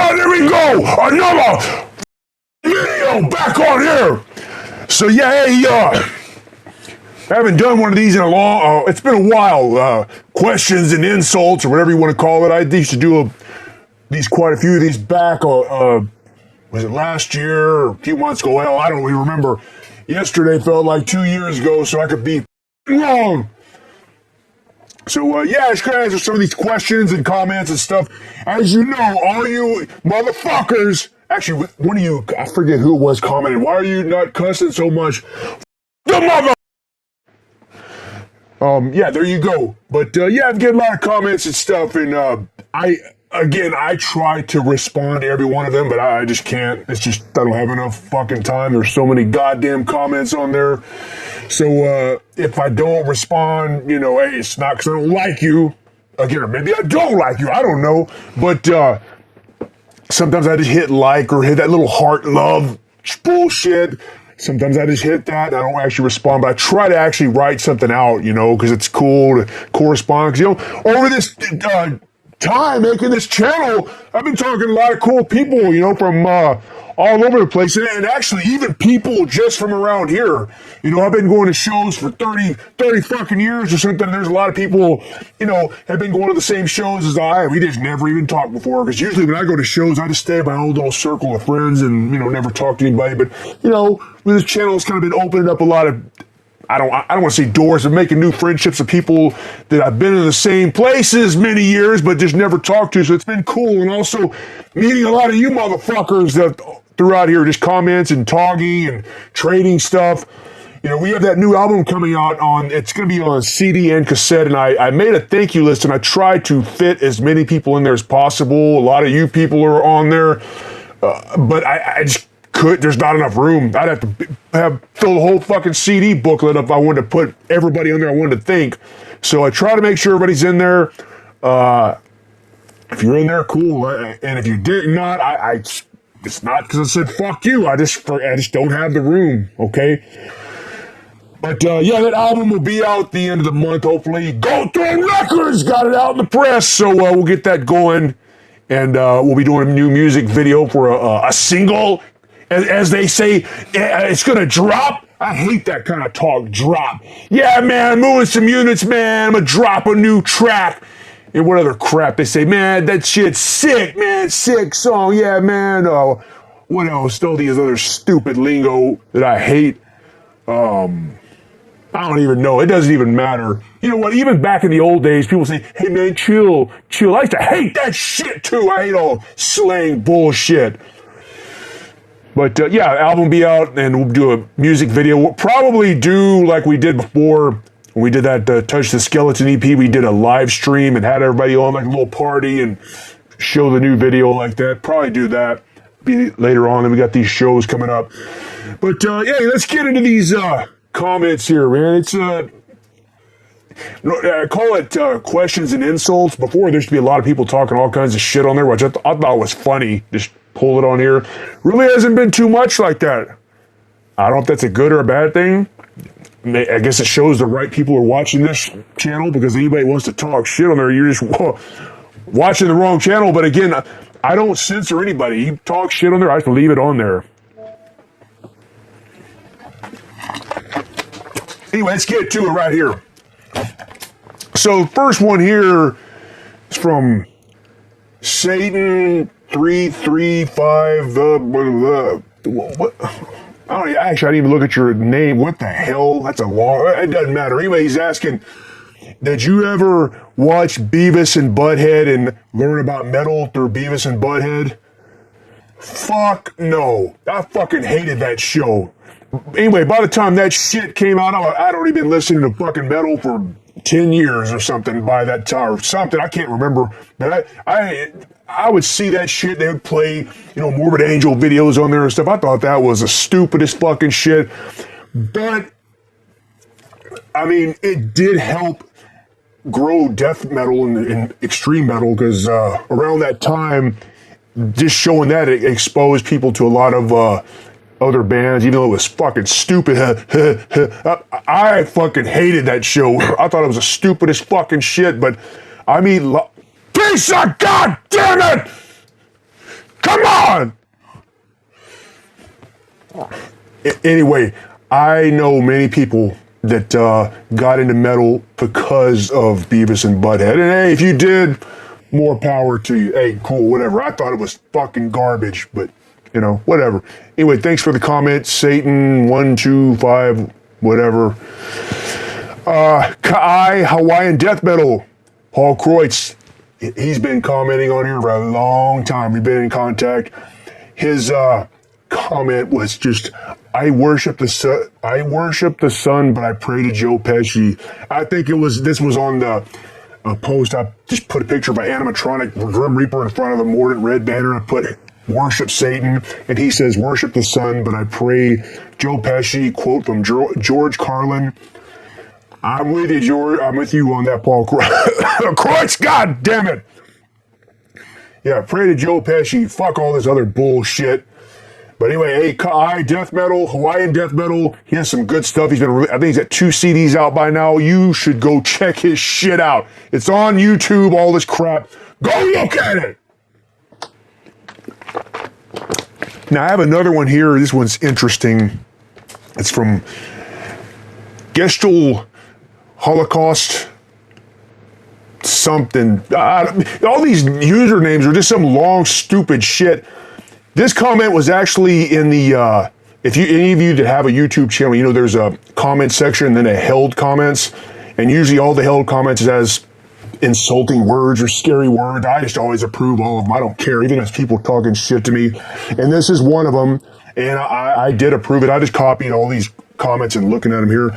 God, there we go! Another video back on here! So yeah, hey, I haven't done one of these in a long, it's been a while. Questions and insults, or whatever you want to call it. I used to do quite a few of these back, was it last year or a few months ago? Well, I don't even remember. Yesterday felt like 2 years ago, so I could be wrong. So, yeah, I just going to answer some of these questions and comments and stuff. As you know, all you motherfuckers, actually, one of you, I forget who it was, commented, why are you not cussing so much? The mother... yeah, there you go. But, yeah, I've getting a lot of comments and stuff, and, I try to respond to every one of them, but I just can't. It's just, I don't have enough fucking time. There's so many goddamn comments on there. So, if I don't respond, you know, hey, it's not because I don't like you. Again, or maybe I don't like you. I don't know. But, sometimes I just hit like or hit that little heart love bullshit. Sometimes I just hit that and I don't actually respond, but I try to actually write something out, you know, because it's cool to correspond. Because, you know, over this, time making this channel, I've been talking to a lot of cool people, you know, from all over the place, and actually even people just from around here. You know, I've been going to shows for 30 fucking years or something. There's a lot of people, you know, have been going to the same shows as I. We just never even talked before, because usually when I go to shows, I just stay in my own little circle of friends and, you know, never talk to anybody. But, you know, this channel has kind of been opening up a lot of, I don't want to say doors, of making new friendships with people that I've been in the same places many years, but just never talked to. So it's been cool. And also meeting a lot of you motherfuckers that throughout here, just comments and talking and trading stuff. You know, we have that new album coming out it's going to be on CD and cassette. And I made a thank you list and I tried to fit as many people in there as possible. A lot of you people are on there, but I just there's not enough room. I'd have to fill the whole fucking CD booklet if I wanted to put everybody on there I wanted to thank. So I try to make sure everybody's in there. If you're in there, cool. And if you did not, it's not because I said fuck you. I just don't have the room. Okay. But yeah, that album will be out the end of the month. Hopefully, Go Through Records got it out in the press, so we'll get that going, and we'll be doing a new music video for a single. As they say, it's gonna drop. I hate that kind of talk, drop. Yeah, man, I'm moving some units, man. I'm gonna drop a new track. And what other crap they say, man, that shit's sick, man, sick song. Yeah, man. What else? Still these other stupid lingo that I hate. I don't even know. It doesn't even matter. You know what? Even back in the old days, people say, hey, man, chill. I used to hate that shit, too. I hate all slang bullshit. But, yeah, album will be out, and we'll do a music video. We'll probably do like we did before. When we did that Touch the Skeleton EP, we did a live stream and had everybody on like a little party and show the new video like that. Probably do that later on. And we got these shows coming up. But, yeah, let's get into these comments here, man. It's, I call it questions and insults. Before, there used to be a lot of people talking all kinds of shit on there, which I thought was funny. Just pull it on here. Really hasn't been too much like that. I don't know if that's a good or a bad thing. I guess it shows the right people are watching this channel, because anybody wants to talk shit on there, you're just watching the wrong channel. But again, I don't censor anybody. You talk shit on there, I just leave it on there. Anyway, let's get to it right here. So first one here is from Satan335. What? Actually, I didn't even look at your name. What the hell? That's a long... It doesn't matter. Anyway, he's asking, did you ever watch Beavis and Butthead and learn about metal through Beavis and Butthead? Fuck no. I fucking hated that show. Anyway, by the time that shit came out, I'd already been listening to fucking metal for 10 years or something by that time, or something. I can't remember. But I would see that shit. They would play, you know, Morbid Angel videos on there and stuff. I thought that was the stupidest fucking shit. But, I mean, it did help grow death metal and extreme metal, because around that time, just showing that, it exposed people to a lot of other bands, even though it was fucking stupid. I fucking hated that show. I thought it was the stupidest fucking shit, but I mean, piece of god damn it! Come on! Anyway, I know many people that got into metal because of Beavis and Butthead. And hey, if you did, more power to you. Hey, cool, whatever. I thought it was fucking garbage, but, you know, whatever. Anyway, thanks for the comment, Satan125, whatever. Kai, Hawaiian Death Metal, Paul Kreutz. He's been commenting on here for a long time. We've been in contact. His comment was just, I worship the sun, but I pray to Joe Pesci. I think this was on the post. I just put a picture of an animatronic Grim Reaper in front of the Mordant Rhed banner. I put worship Satan, and he says worship the sun, but I pray Joe Pesci. Quote from George Carlin. I'm with you, George. I'm with you on that, Paul Kreutz. God damn it. Yeah, pray to Joe Pesci. Fuck all this other bullshit. But anyway, hey, Kai Death Metal, Hawaiian Death Metal. He has some good stuff. I think he's got 2 CDs out by now. You should go check his shit out. It's on YouTube, all this crap. Go look at it. Now, I have another one here. This one's interesting. It's from Gestal Holocaust something. All these usernames are just some long, stupid shit. This comment was actually in the, if any of you that have a YouTube channel, you know there's a comment section and then a held comments. And usually all the held comments has insulting words or scary words. I just always approve all of them. I don't care, even if it's people talking shit to me. And this is one of them. And I did approve it. I just copied all these comments and looking at them here.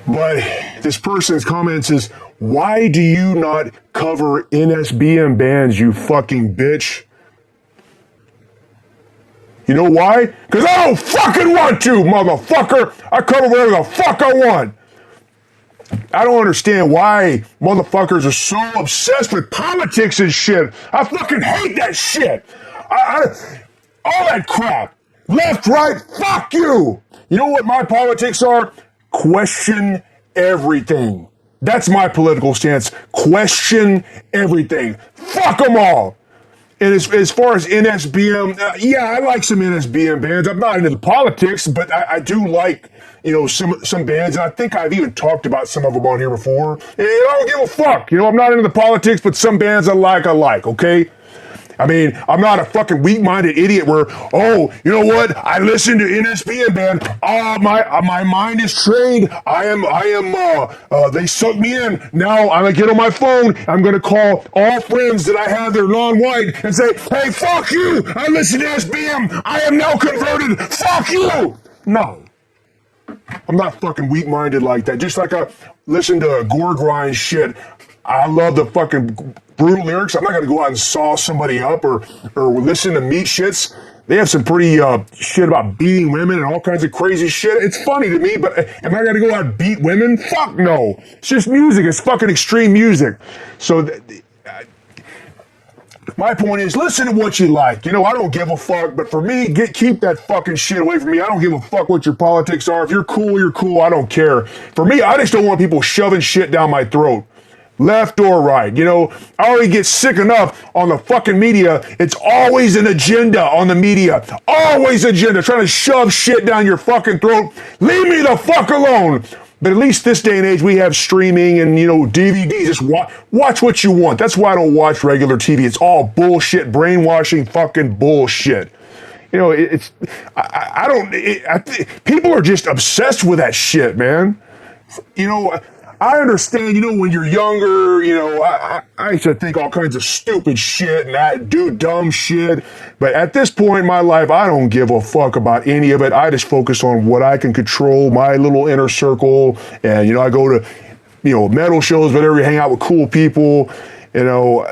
But this person's comment says, why do you not cover NSBM bands, you fucking bitch? You know why? Because I don't fucking want to, motherfucker. I cover whatever the fuck I want. I don't understand why motherfuckers are so obsessed with politics and shit. I fucking hate that shit. All that crap. Left, right, fuck you. You know what my politics are? Question everything. That's my political stance. Question everything. Fuck them all. And as far as NSBM, yeah, I like some NSBM bands. I'm not into the politics, but I do like, you know, some bands. And I think I've even talked about some of them on here before. And I don't give a fuck. You know, I'm not into the politics, but some bands I like, okay? I mean, I'm not a fucking weak-minded idiot where, oh, you know what? I listen to NSBM band. My mind is trained. They suck me in. Now I'm gonna get on my phone. I'm gonna call all friends that I have that are non-white and say, hey, fuck you. I listen to NSBM. I am now converted. Fuck you. No. I'm not fucking weak-minded like that. Just like I listen to gore grind shit. I love the fucking brutal lyrics. I'm not going to go out and saw somebody up or listen to meat shits. They have some pretty shit about beating women and all kinds of crazy shit. It's funny to me, but am I going to go out and beat women? Fuck no. It's just music. It's fucking extreme music. So my point is, listen to what you like. You know, I don't give a fuck, but for me, keep that fucking shit away from me. I don't give a fuck what your politics are. If you're cool, you're cool. I don't care. For me, I just don't want people shoving shit down my throat. Left or right. You know, I already get sick enough on the fucking media. It's always an agenda on the media. Always agenda. Trying to shove shit down your fucking throat. Leave me the fuck alone. But at least this day and age, we have streaming and, you know, DVDs. Just watch what you want. That's why I don't watch regular TV. It's all bullshit, brainwashing fucking bullshit. You know, people are just obsessed with that shit, man. You know, I understand, you know, when you're younger, you know, I used to think all kinds of stupid shit and I do dumb shit. But at this point in my life, I don't give a fuck about any of it. I just focus on what I can control, my little inner circle. And, you know, I go to, you know, metal shows, whatever, hang out with cool people. You know,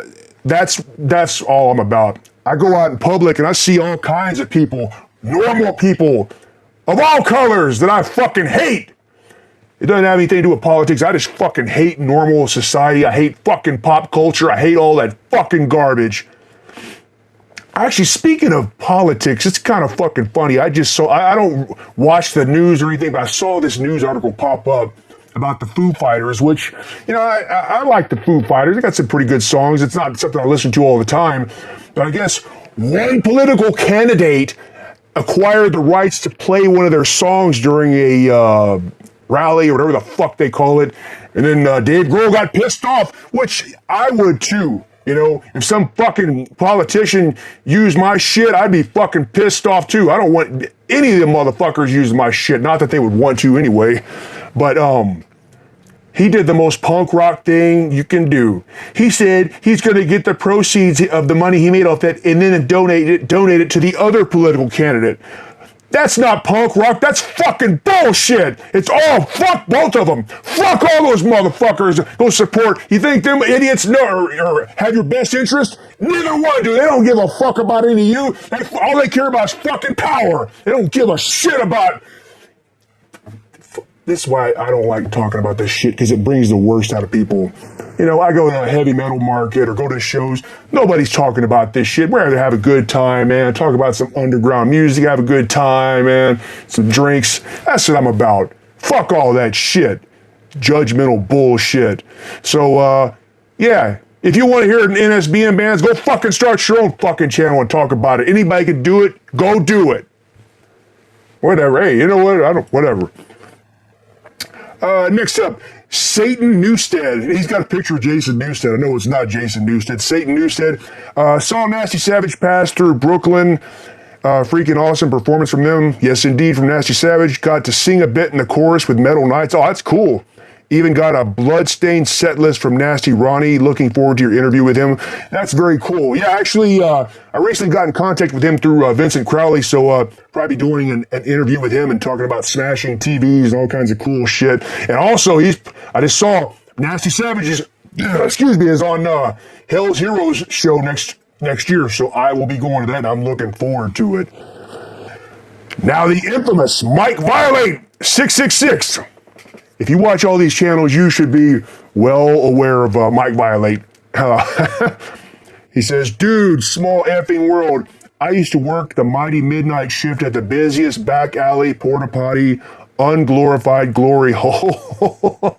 that's all I'm about. I go out in public and I see all kinds of people, normal people of all colors that I fucking hate. It doesn't have anything to do with politics. I just fucking hate normal society. I hate fucking pop culture. I hate all that fucking garbage. Actually, speaking of politics, it's kind of fucking funny. I don't watch the news or anything, but I saw this news article pop up about the Foo Fighters, which, you know, I like the Foo Fighters. They got some pretty good songs. It's not something I listen to all the time. But I guess one political candidate acquired the rights to play one of their songs during a rally or whatever the fuck they call it. And then Dave Grohl got pissed off, which I would too. You know, if some fucking politician used my shit, I'd be fucking pissed off too. I don't want any of them motherfuckers using my shit. Not that they would want to anyway. But he did the most punk rock thing you can do. He said he's going to get the proceeds of the money he made off that and then donate it to the other political candidate. That's not punk rock. That's fucking bullshit. It's all fuck both of them. Fuck all those motherfuckers. Go support. You think them idiots know or have your best interest? Neither one do. They don't give a fuck about any of you. All they care about is fucking power. They don't give a shit about. This is why I don't like talking about this shit, because it brings the worst out of people. You know, I go to a heavy metal market or go to shows. Nobody's talking about this shit. We're rather have a good time, man. Talk about some underground music, have a good time, man. Some drinks. That's what I'm about. Fuck all that shit. Judgmental bullshit. So, yeah. If you want to hear NSBN bands, go fucking start your own fucking channel and talk about it. Anybody can do it. Go do it. Whatever. Hey, you know what? Whatever. Next up, Satan Newstead. He's got a picture of Jason Newstead. I know it's not Jason Newstead. Satan Newstead. Saw Nasty Savage pass through Brooklyn. Freaking awesome performance from them. Yes, indeed, from Nasty Savage. Got to sing a bit in the chorus with Metal Knights. Oh, that's cool. Even got a bloodstained set list from Nasty Ronnie. Looking forward to your interview with him. That's very cool. Yeah, actually, I recently got in contact with him through Vincent Crowley, so probably doing an interview with him and talking about smashing TVs and all kinds of cool shit. And also, I just saw Nasty Savage's, is on Hell's Heroes show next year, so I will be going to that, and I'm looking forward to it. Now, the infamous Mike Violate 666. If you watch all these channels, you should be well aware of Mike Violate. He says, dude, small effing world. I used to work the mighty midnight shift at the busiest back alley, porta potty, unglorified glory hole.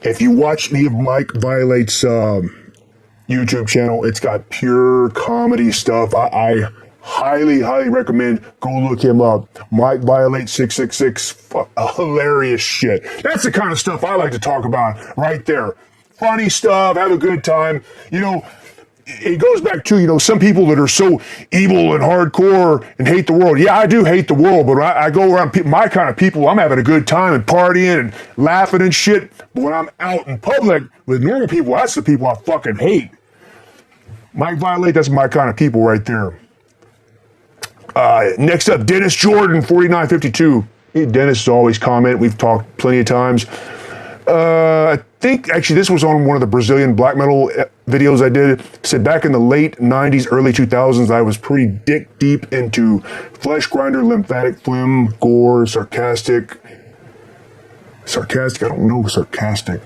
If you watch any of Mike Violate's YouTube channel, it's got pure comedy stuff. I highly recommend go look him up. Mike Violate 666. Hilarious shit. That's the kind of stuff I like to talk about right there. Funny stuff, have a good time. You know, it goes back to, you know, some people that are so evil and hardcore and hate the world. Yeah, I do hate the world, but when I go around my kind of people, I'm having a good time and partying and laughing and shit. But when I'm out in public with normal people, that's the people I fucking hate. Mike Violate, that's my kind of people right there. Next up, Dennis Jordan, 4952. Hey, Dennis is always comment. We've talked plenty of times. I think, actually, this was on one of the Brazilian black metal videos I did. It said back in the late 90s, early 2000s, I was pretty dick deep into flesh grinder, lymphatic phlegm, gore, sarcastic, I don't know, sarcastic.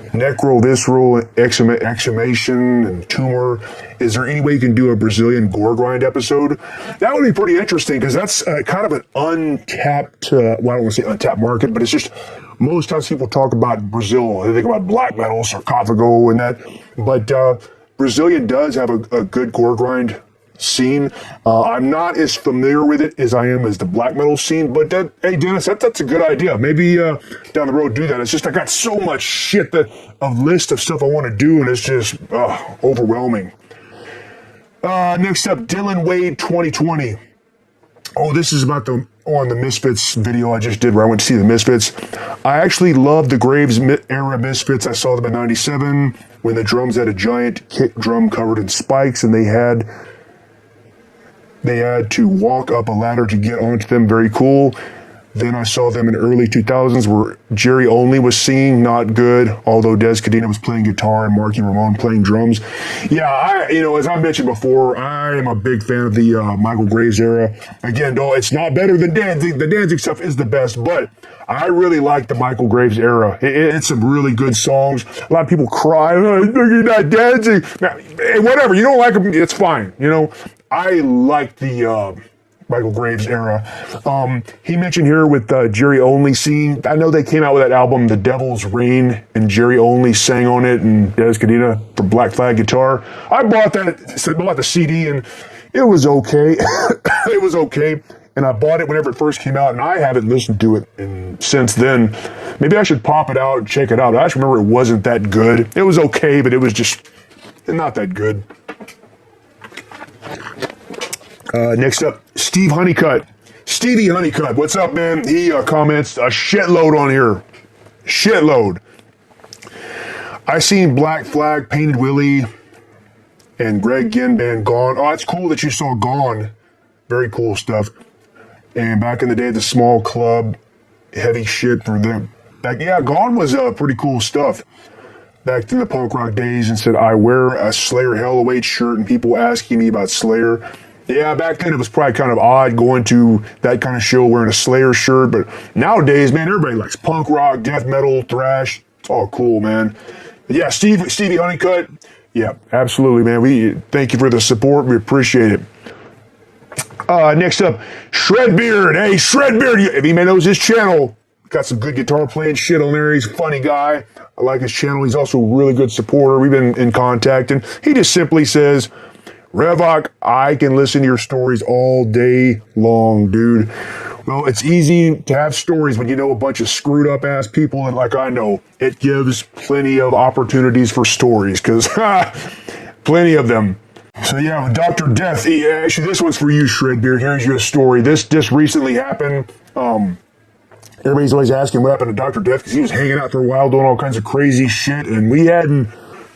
Necro, visceral, exhumation, and tumor. Is there any way you can do a Brazilian gore grind episode? That would be pretty interesting, because that's kind of an untapped, well, I don't want to say untapped market, but it's just, most times people talk about Brazil, they think about black metal, sarcophago, and that, but Brazilian does have a good gore grind scene. I'm not as familiar with it as I am as the black metal scene, but hey, Dennis, that's a good idea. Maybe down the road do that. It's just I got so much shit, a list of stuff I want to do, and it's just overwhelming. Next up, Dylan Wade 2020. Oh, this is about the Misfits video I just did where I went to see the Misfits. I actually love the Graves era Misfits. I saw them in 97 when the drums had a giant kick drum covered in spikes, and they had to walk up a ladder to get onto them. Very cool. Then I saw them in early 2000s where Jerry Only was singing, not good, although Des Cadena was playing guitar and Marky Ramone playing drums. Yeah, as I mentioned before, I am a big fan of the Michael Graves era. Again, though, it's not better than Danzig. The Danzig stuff is the best, but I really like the Michael Graves era. It's some really good songs. A lot of people cry, oh, you're not Danzig. Hey, whatever, you don't like them, it's fine. I like the Michael Graves era. He mentioned here with Jerry Only singing. I know they came out with that album, The Devil's Rain, and Jerry Only sang on it, and Des Cadena for Black Flag guitar. I bought the CD, and it was okay. It was okay. And I bought it whenever it first came out, and I haven't listened to it since then. Maybe I should pop it out and check it out. I actually remember it wasn't that good. It was okay, but it was just not that good. Next up, Steve Honeycutt. Stevie Honeycutt, what's up, man? He comments a shitload on here. Shitload. I seen Black Flag, Painted Willie, and Greg Ginn band Gone. Oh, it's cool that you saw Gone. Very cool stuff. And back in the day, the Small Club, heavy shit for them. Gone was pretty cool stuff. Back in the punk rock days, and said, I wear a Slayer Hell Awaits shirt, and people asking me about Slayer. Yeah, back then it was probably kind of odd going to that kind of show wearing a Slayer shirt, but nowadays, man, everybody likes punk rock, death metal, thrash. It's all cool, man. But yeah, Stevie Honeycutt. Yeah, absolutely, man. We thank you for the support. We appreciate it. Next up, Shredbeard. Hey, Shredbeard, if anybody knows his channel, got some good guitar playing shit on there. He's a funny guy. I like his channel. He's also a really good supporter. We've been in contact, and he just simply says, Revok, I can listen to your stories all day long, dude. Well, it's easy to have stories when you know a bunch of screwed up ass people, and like I know, it gives plenty of opportunities for stories, because plenty of them. So yeah, Dr. Death, actually this one's for you, Shredbeard. Here's your story. This just recently happened. Everybody's always asking what happened to Dr. Death, because he was hanging out for a while doing all kinds of crazy shit, and we hadn't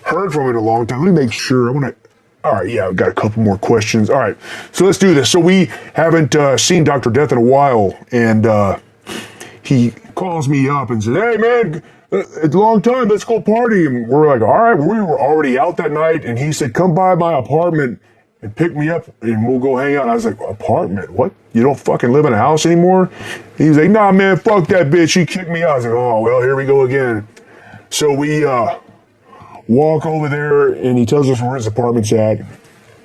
heard from him in a long time. Let me make sure. All right, yeah, I've got a couple more questions. All right, so let's do this. So we haven't seen Dr. Death in a while, and he calls me up and says, hey, man, it's a long time. Let's go party. And we're like, all right, we were already out that night, and he said, come by my apartment and pick me up, and we'll go hang out. And I was like, apartment? What? You don't fucking live in a house anymore? He was like, nah, man, fuck that bitch. She kicked me out. I was like, oh, well, here we go again. So we walk over there, and he tells us where his apartment's at.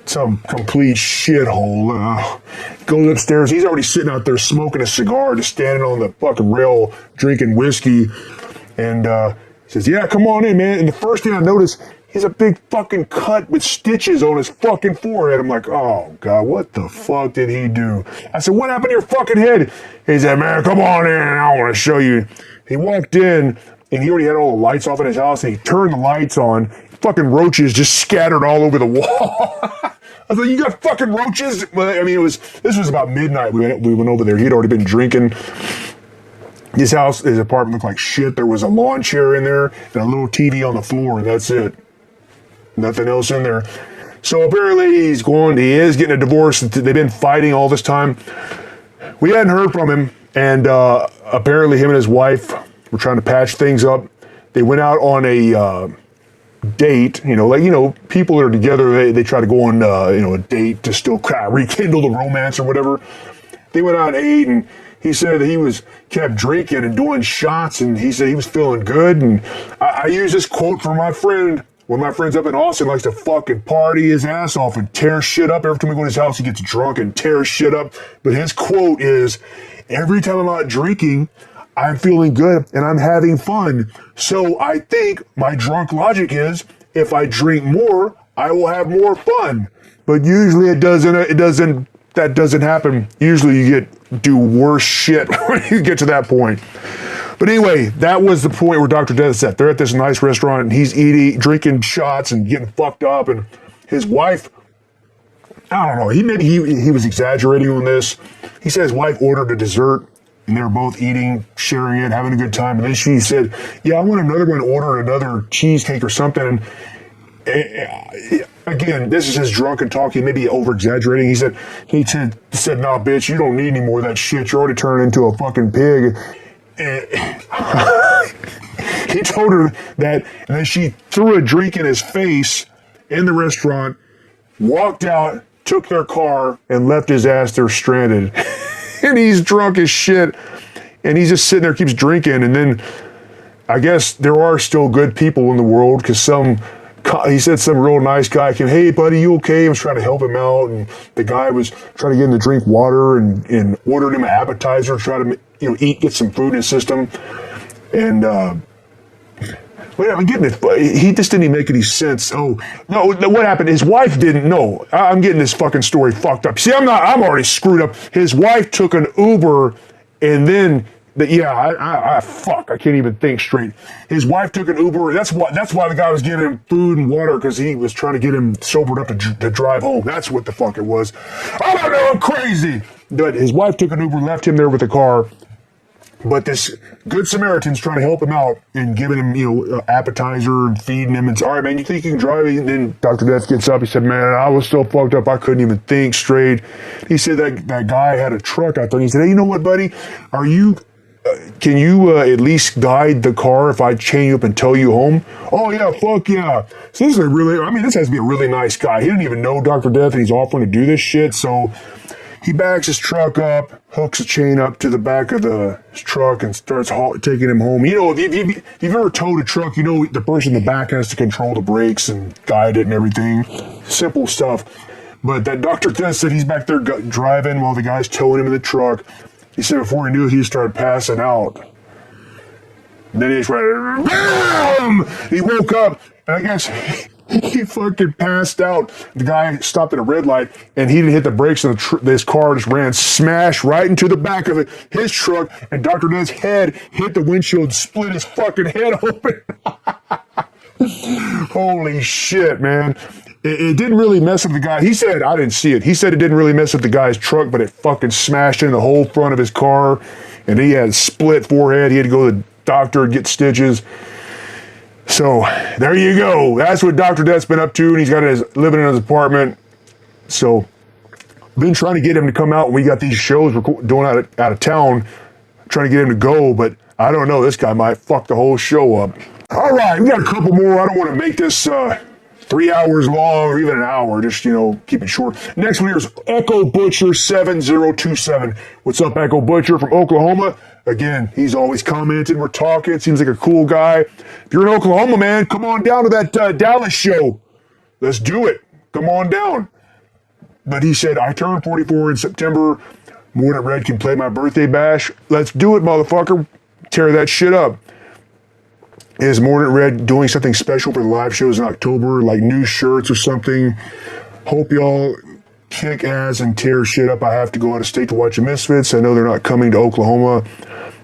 Some complete shithole. Goes upstairs. He's already sitting out there smoking a cigar, just standing on the fucking rail, drinking whiskey. And he says, yeah, come on in, man. And the first thing I noticed, he's a big fucking cut with stitches on his fucking forehead. I'm like, oh, God, what the fuck did he do? I said, what happened to your fucking head? He said, man, come on in. I want to show you. He walked in, and he already had all the lights off in his house, and he turned the lights on. Fucking roaches just scattered all over the wall. I was like, you got fucking roaches? Well, I mean, this was about midnight. We went over there. He'd already been drinking. His apartment looked like shit. There was a lawn chair in there and a little TV on the floor, and that's it. Nothing else in there. So apparently he is getting a divorce. They've been fighting all this time. We hadn't heard from him, and apparently him and his wife were trying to patch things up. They went out on a date, people that are together, they try to go on, a date to still rekindle the romance or whatever. They went out and ate, and he said that he kept drinking and doing shots, and he said he was feeling good. And I use this quote from my friend. One of my friends up in Austin likes to fucking party his ass off and tear shit up. Every time we go to his house, he gets drunk and tears shit up. But his quote is, every time I'm out drinking, I'm feeling good and I'm having fun. So I think my drunk logic is, if I drink more, I will have more fun. But usually that doesn't happen. Usually you do worse shit when you get to that point. But anyway, that was the point where Dr. Death sat. They're at this nice restaurant, and he's drinking shots and getting fucked up. And his wife, I don't know, he was exaggerating on this. He said his wife ordered a dessert, and they were both eating, sharing it, having a good time. And then she said, yeah, I want another one, order another cheesecake or something. And again, this is his drunken talking, maybe over-exaggerating. He said, nah, bitch, you don't need any more of that shit. You're already turning into a fucking pig. And he told her that, and then she threw a drink in his face in the restaurant, walked out, took their car, and left his ass there stranded. And he's drunk as shit, and he's just sitting there, keeps drinking. And then I guess there are still good people in the world, because some he said some real nice guy came, hey buddy, you okay? I was trying to help him out, and the guy was trying to get him to drink water and ordered him an appetizer, try to eat, get some food in his system, and wait, I'm getting it. He just didn't even make any sense. Oh no, what happened? His wife didn't know. I'm getting this fucking story fucked up. See, I'm already screwed up. His wife took an Uber, and then. Fuck, I can't even think straight. His wife took an Uber. That's why the guy was giving him food and water, because he was trying to get him sobered up to drive home. That's what the fuck it was. I don't know, I'm crazy. But his wife took an Uber, left him there with the car. But this Good Samaritan's trying to help him out and giving him, appetizer and feeding him. And all right, man, you think you can drive? And then Dr. Death gets up. He said, man, I was so fucked up, I couldn't even think straight. He said that guy had a truck out there. And he said, hey, you know what, buddy? Can you at least guide the car if I chain you up and tow you home? Oh, yeah, fuck yeah. So this is this has to be a really nice guy. He didn't even know Dr. Death, and he's offering to do this shit. So he backs his truck up, hooks a chain up to the back of his truck, and starts taking him home. If you've ever towed a truck, the person in the back has to control the brakes and guide it and everything. Simple stuff. But that Dr. Death said he's back there driving while the guy's towing him in the truck. He said before he knew it, he started passing out. And then he just went, BAM! He woke up, and I guess he fucking passed out. The guy stopped at a red light, and he didn't hit the brakes, and this car just ran smash right into the back of his truck, and Dr. Ned's head hit the windshield, split his fucking head open. Holy shit, man. It didn't really mess with the guy. He said, I didn't see it. He said it didn't really mess with the guy's truck, but it fucking smashed in the whole front of his car. And he had split forehead. He had to go to the doctor and get stitches. So there you go. That's what Dr. Death's been up to. And he's got living in his apartment. So I've been trying to get him to come out when we got these shows we're doing out of town. Trying to get him to go, but I don't know. This guy might fuck the whole show up. All right, we got a couple more. I don't want to make this 3 hours long or even an hour. Just, keep it short. Next one here is Echo Butcher 7027. What's up, Echo Butcher from Oklahoma? Again, he's always commenting. We're talking. Seems like a cool guy. If you're in Oklahoma, man, come on down to that Dallas show. Let's do it. Come on down. But he said, I turned 44 in September. Mordant Rhed can play my birthday bash. Let's do it, motherfucker. Tear that shit up. Is Mordant Rhed doing something special for the live shows in October, like new shirts or something? Hope y'all kick ass and tear shit up. I have to go out of state to watch the Misfits. I know they're not coming to Oklahoma.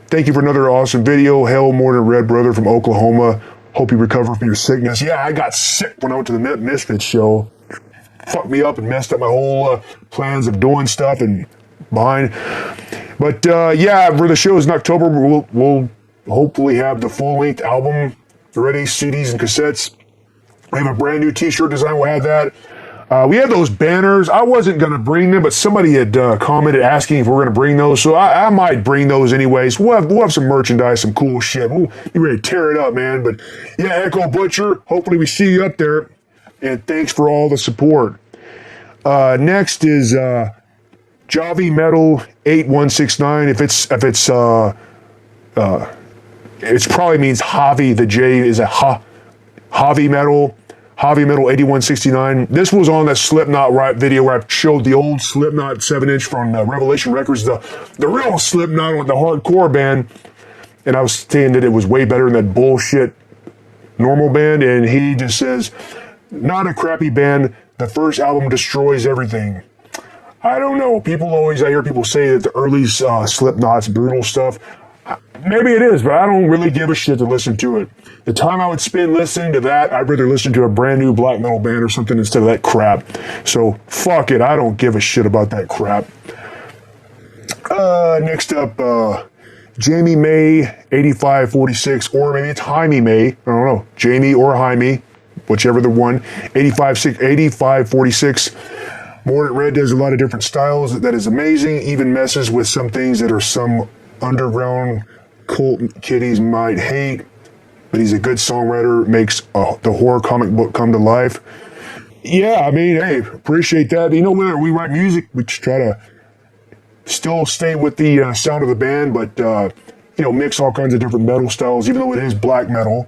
Thank you for another awesome video. Hail Mordant Rhed, brother from Oklahoma. Hope you recover from your sickness. Yeah, I got sick when I went to the Misfits show. Fucked me up and messed up my whole plans of doing stuff and behind. But for the shows in October, we'll hopefully have the full-length album ready, CDs and cassettes. We have a brand new t-shirt design. We'll have that. We have those banners. I wasn't going to bring them, but somebody had commented asking if we're going to bring those, so I might bring those anyways. We'll have some merchandise, some cool shit. We'll be ready to tear it up, man. But yeah, Echo Butcher, hopefully we see you up there, and thanks for all the support. Next is Javi Metal 8169. If it's it probably means Javi. The J is a Javi Metal. Javi Metal 8169. This was on the Slipknot video where I showed the old Slipknot 7-inch from Revelation Records, the real Slipknot, the hardcore band. And I was saying that it was way better than that bullshit normal band. And he just says, not a crappy band. The first album destroys everything. I don't know. I hear people say that the early Slipknot's brutal stuff. Maybe it is, but I don't really give a shit to listen to it. The time I would spend listening to that, I'd rather listen to a brand new black metal band or something instead of that crap. So, fuck it. I don't give a shit about that crap. Next up, Jamie May 8546, or maybe it's Jaime May. I don't know. Jamie or Jaime, whichever the one. 8546. Mordant Rhed does a lot of different styles. That is amazing. Even messes with some things that are some underground cult kiddies might hate, but he's a good songwriter, makes the horror comic book come to life. Yeah, hey, appreciate that. When we write music, we just try to still stay with the sound of the band, but mix all kinds of different metal styles, even though it is black metal.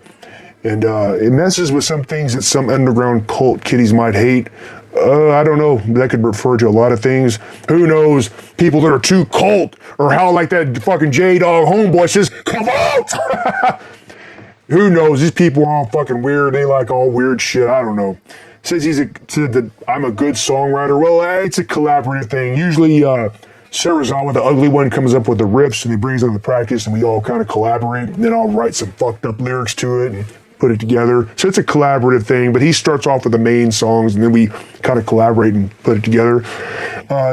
And it messes with some things that some underground cult kiddies might hate. I don't know. That could refer to a lot of things. Who knows? People that are too cult, or how like that fucking J-Dog homeboy says, come out! Who knows? These people are all fucking weird. They like all weird shit. I don't know. Says said that I'm a good songwriter. Well, it's a collaborative thing. Usually, Sarah's on with the ugly one, comes up with the riffs, and he brings them to practice, and we all kind of collaborate. And then I'll write some fucked up lyrics to it and put it together. So it's a collaborative thing, but he starts off with the main songs, and then we kind of collaborate and put it together.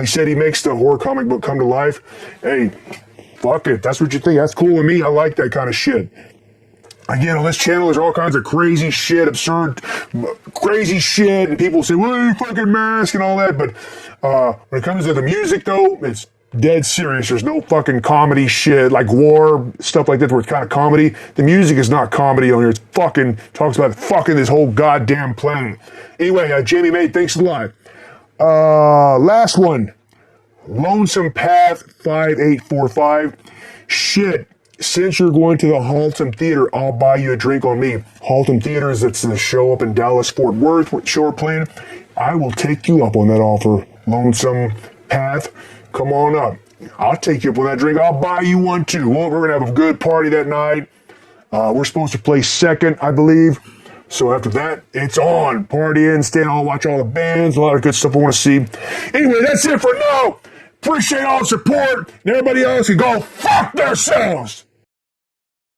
He said he makes the horror comic book come to life. Hey, fuck it. That's what you think. That's cool with me. I like that kind of shit. Again, on this channel, there's all kinds of crazy shit, absurd, crazy shit, and people say, well, you fucking mask and all that, but when it comes to the music, though, it's dead serious. There's no fucking comedy shit, like war, stuff like that, where it's kind of comedy. The music is not comedy on here. It's fucking, talks about fucking this whole goddamn planet. Anyway, Jamie May, thanks a lot. Last one. Lonesome Path 5845. Shit. Since you're going to the Haltom Theater, I'll buy you a drink on me. Haltom Theater is it's the show up in Dallas, Fort Worth, what show we're playing. I will take you up on that offer. Lonesome Path, come on up. I'll take you up on that drink. I'll buy you one too. Well, we're going to have a good party that night. We're supposed to play second, I believe. So after that, it's on. Party in, stay on, watch all the bands, a lot of good stuff I want to see. Anyway, that's it for now. Appreciate all the support, and everybody else can go fuck themselves.